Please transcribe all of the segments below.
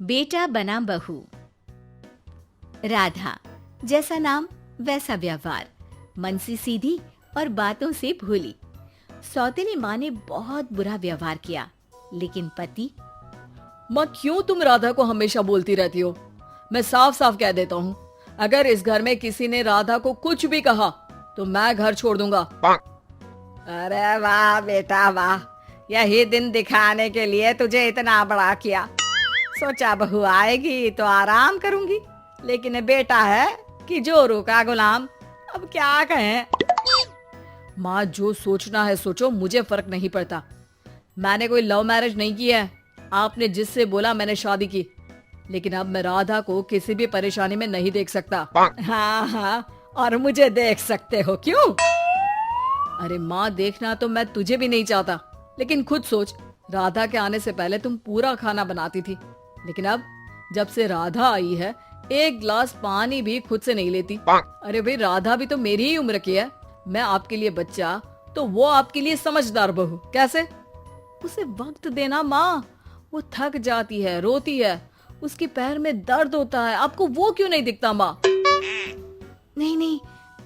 बेटा बना बहू। राधा, जैसा नाम वैसा व्यवहार, मन से सीधी और बातों से भोली। सौतेली माँ ने बहुत बुरा व्यवहार किया, लेकिन पति। माँ, क्यों तुम राधा को हमेशा बोलती रहती हो? मैं साफ साफ कह देता हूँ, अगर इस घर में किसी ने राधा को कुछ भी कहा तो मैं घर छोड़ दूंगा। अरे वाह बेटा वाह, यही दिन दिखाने के लिए तुझे इतना बड़ा किया। सोचा बहू आएगी तो आराम करूंगी, लेकिन बेटा है कि जोरू का गुलाम। अब क्या कहें। माँ, जो सोचना है सोचो, मुझे फर्क नहीं पड़ता। मैंने कोई लव मैरिज नहीं की है। आपने जिससे बोला मैंने शादी की, लेकिन अब मैं राधा को किसी भी परेशानी में नहीं देख सकता। हाँ हाँ, और मुझे देख सकते हो क्यों? अरे माँ, देखना तो मैं तुझे भी नहीं चाहता, लेकिन खुद सोच, राधा के आने से पहले तुम पूरा खाना बनाती थी, लेकिन अब जब से राधा आई है एक गिलास पानी भी खुद से नहीं लेती। अरे भाई, राधा भी तो मेरी ही उम्र की है। मैं आपके लिए बच्चा तो वो आपके लिए समझदार बहू। कैसे? उसे वक्त देना माँ, वो थक जाती है, रोती है, उसके पैर में दर्द होता है। आपको वो क्यों नहीं दिखता माँ? नहीं नहीं,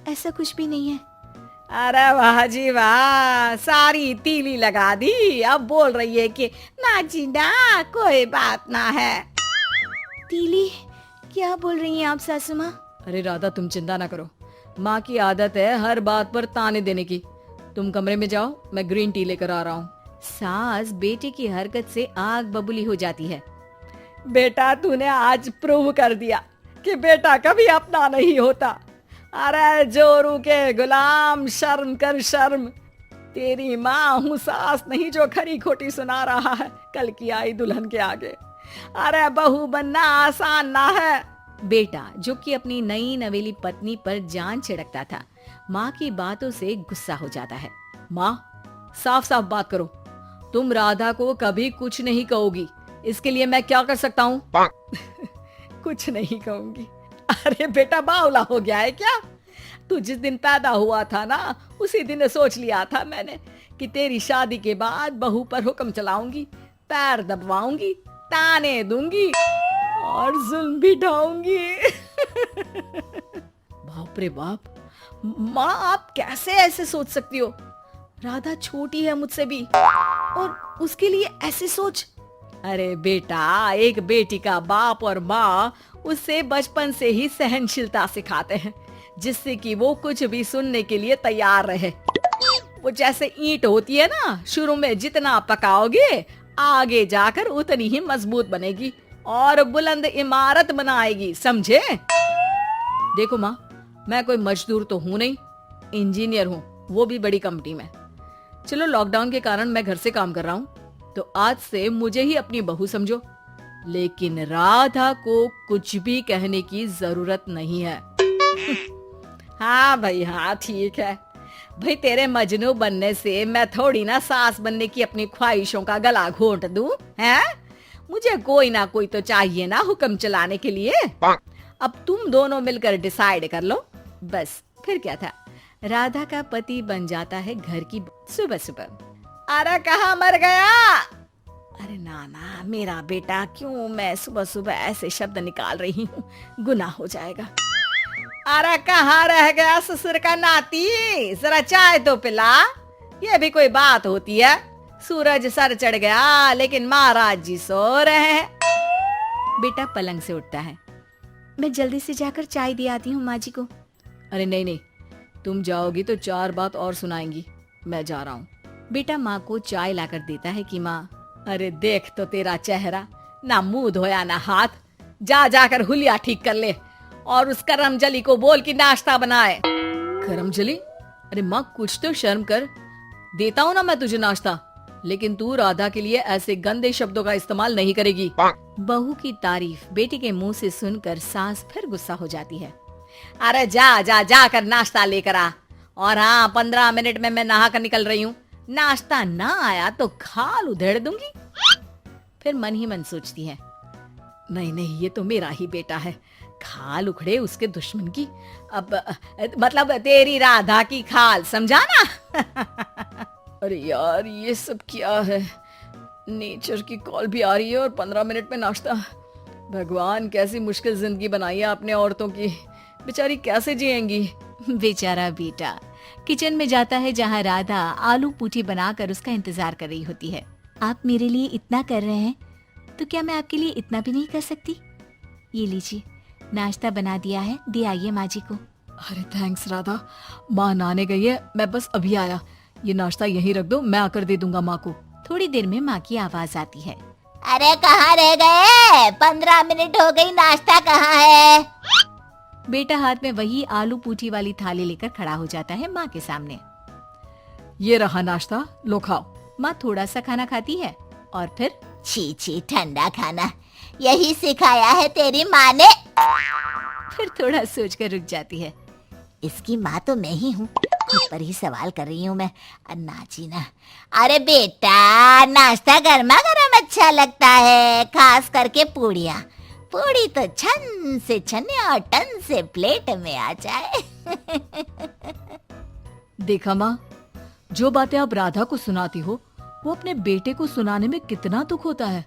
ऐसा कुछ भी नहीं है। अरे वाह जी वाह, सारी तीली लगा दी। अब बोल रही है कि ना जी ना, कोई बात ना है। तीली? क्या बोल रही हैं आप सासू माँ? अरे राधा, तुम चिंता ना करो। माँ की आदत है हर बात पर ताने देने की। तुम कमरे में जाओ, मैं ग्रीन टी लेकर आ रहा हूँ। सास बेटे की हरकत से आग बबूली हो जाती है। बेटा, तूने आज प्रूव कर दिया कि बेटा कभी अपना नहीं होता। अरे जोरू के गुलाम, शर्म कर शर्म। तेरी माँ हूँ, सास नहीं जो खरी खोटी सुना रहा है कल की आई दुल्हन के आगे। अरे बहू बनना आसान ना है। बेटा, जो कि अपनी नई नवेली पत्नी पर जान छिड़कता था, माँ की बातों से गुस्सा हो जाता है। माँ, साफ साफ बात करो। तुम राधा को कभी कुछ नहीं कहोगी, इसके लिए मैं क्या कर सकता हूँ? कुछ नहीं कहूंगी। अरे बेटा, बावला हो गया है क्या? तू जिस दिन पैदा हुआ था ना, उसी दिन सोच लिया था मैंने कि तेरी शादी के बाद बहू पर हुक्म चलाऊंगी, पैर दबवाऊंगी, ताने दूंगी और जुल्म भी ढाऊंगी। बाप रे बाप, माँ, आप कैसे ऐसे सोच सकती हो? राधा छोटी है मुझसे भी, और उसके लिए ऐसे सोच। अरे बेटा, एक बेटी का बाप और माँ उससे बचपन से ही सहनशीलता सिखाते हैं, जिससे कि वो कुछ भी सुनने के लिए तैयार रहे। वो जैसे ईंट होती है ना, शुरू में जितना पकाओगे आगे जाकर उतनी ही मजबूत बनेगी और बुलंद इमारत बनाएगी, समझे? देखो माँ, मैं कोई मजदूर तो हूँ नहीं, इंजीनियर हूँ, वो भी बड़ी कंपनी में। चलो, लॉकडाउन के कारण मैं घर से काम कर रहा हूँ, तो आज से मुझे ही अपनी बहू समझो, लेकिन राधा को कुछ भी कहने की जरूरत नहीं है। हाँ भाई हाँ, ठीक है भाई। तेरे मजनू बनने से मैं थोड़ी ना सास बनने की अपनी ख्वाहिशों का गला घोंट दूं, हैं? मुझे कोई ना कोई तो चाहिए ना हुक्म चलाने के लिए। अब तुम दोनों मिलकर डिसाइड कर लो बस। फिर क्या था, राधा का पति बन जाता है घर की सुबह सुबह। अरे कहाँ मर गया? अरे नाना, मेरा बेटा, क्यों मैं सुबह सुबह ऐसे शब्द निकाल रही हूँ, गुनाह हो जाएगा। अरे कहाँ रह गया ससुर का नाती? जरा चाय तो पिला। ये भी कोई बात होती है? सूरज सर चढ़ गया, लेकिन महाराज जी सो रहे हैं। बेटा पलंग से उठता है। मैं जल्दी से जाकर चाय दे आती हूँ माँ जी को। अरे नहीं नहीं, तुम जाओगी तो 4 बात और सुनाएंगी, मैं जा रहा हूँ। बेटा माँ को चाय लाकर देता है कि माँ। अरे देख तो तेरा चेहरा, ना मुंह धोया ना हाथ। जा जाकर हुलिया ठीक कर ले और उस करमजली को बोल कि नाश्ता बनाए। करमजली? अरे माँ, कुछ तो शर्म कर। देता हूँ ना मैं तुझे नाश्ता, लेकिन तू राधा के लिए ऐसे गंदे शब्दों का इस्तेमाल नहीं करेगी। बहू की तारीफ बेटी के मुंह से सुनकर सास फिर गुस्सा हो जाती है। अरे जा जा जाकर नाश्ता लेकर आ। और हाँ, 15 मिनट में मैं नहा कर निकल रही हूँ। नाश्ता ना आया तो खाल उधेड़ दूंगी। फिर मन ही मन सोचती है, नहीं नहीं, ये तो मेरा ही बेटा है, खाल उखड़े उसके दुश्मन की। अब मतलब तेरी राधा की खाल, समझा ना? अरे यार, ये सब क्या है? नेचर की कॉल भी आ रही है और 15 मिनट में नाश्ता। भगवान, कैसी मुश्किल जिंदगी बनाई है आपने औरतों की। बेचारी कैसे जिएंगी। बेचारा बेटा किचन में जाता है जहाँ राधा आलू पूठी बनाकर उसका इंतजार कर रही होती है। आप मेरे लिए इतना कर रहे हैं तो क्या मैं आपके लिए इतना भी नहीं कर सकती? ये लीजिए, नाश्ता बना दिया है, दे आइए माँ जी को। अरे थैंक्स राधा, माँ नहाने गई है, मैं बस अभी आया। ये नाश्ता यहीं रख दो, मैं आकर दे दूंगा माँ को। थोड़ी देर में माँ की आवाज आती है। अरे कहाँ रह गए? 15 मिनट हो गई, नाश्ता कहाँ है? बेटा हाथ में वही आलू पूठी वाली थाली लेकर खड़ा हो जाता है माँ के सामने। ये रहा नाश्ता, लो खाओ। माँ थोड़ा सा खाना खाती है और फिर छी छी, ठंडा खाना, यही सिखाया है तेरी माँ ने? फिर थोड़ा सोचकर रुक जाती है। इसकी माँ तो मैं ही हूँ, खुद पर ही सवाल कर रही हूँ मैं। नाची ना। अरे बेटा, नाश्ता गर्मा गर्म अच्छा लगता है, खास करके पूड़ियाँ। पूड़ी तो छन से छने और टन से प्लेट में आ जाए। देखा माँ, जो बातें आप राधा को सुनाती हो वो अपने बेटे को सुनाने में कितना दुख होता है।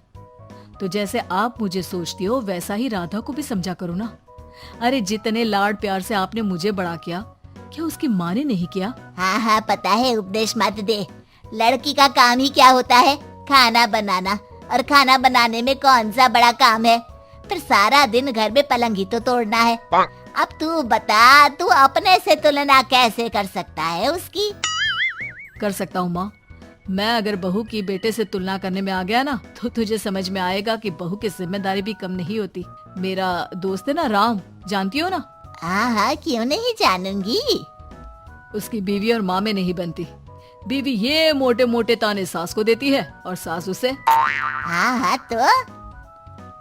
तो जैसे आप मुझे सोचती हो वैसा ही राधा को भी समझा करो ना। अरे जितने लाड प्यार से आपने मुझे बड़ा किया, क्या उसकी माँ ने नहीं किया? हाँ हाँ पता है, उपदेश मत दे। लड़की का काम ही क्या होता है? खाना बनाना। और खाना बनाने में कौन सा बड़ा काम है? फिर सारा दिन घर में पलंग ही तो तोड़ना है। अब तू बता, तू अपने से तुलना कैसे कर सकता है उसकी? कर सकता हूँ माँ। मैं अगर बहू की बेटे से तुलना करने में आ गया ना, तो तुझे समझ में आएगा कि बहू की जिम्मेदारी भी कम नहीं होती। मेरा दोस्त है ना राम, जानती हो ना? हाँ हाँ, क्यों नहीं जानूंगी। उसकी बीवी और माँ में नहीं बनती। बीवी ये मोटे मोटे ताने सास को देती है और सास उसे। हाँ हाँ तो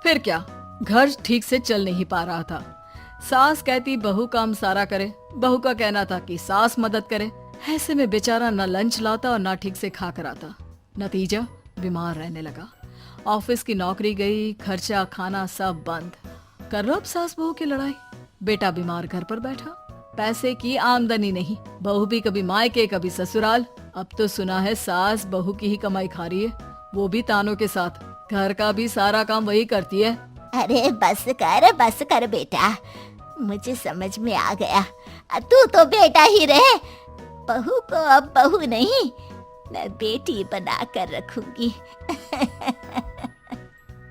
फिर क्या, घर ठीक से चल नहीं पा रहा था। सास कहती बहू काम सारा करे, बहू का कहना था कि सास मदद करे। ऐसे में बेचारा न लंच लाता और न ठीक से खा कर आता। नतीजा, बीमार रहने लगा। ऑफिस की नौकरी गई, खर्चा खाना सब बंद। कर लो अब सास बहू की लड़ाई। बेटा बीमार घर पर बैठा, पैसे की आमदनी नहीं, बहू भी कभी मायके कभी ससुराल। अब तो सुना है सास बहू की ही कमाई खा रही है, वो भी तानों के साथ। घर का भी सारा काम वही करती है। अरे बस कर बेटा, मुझे समझ में आ गया। तू तो बेटा ही रहे, बहू को अब बहू नहीं, मैं बेटी बना कर रखूंगी।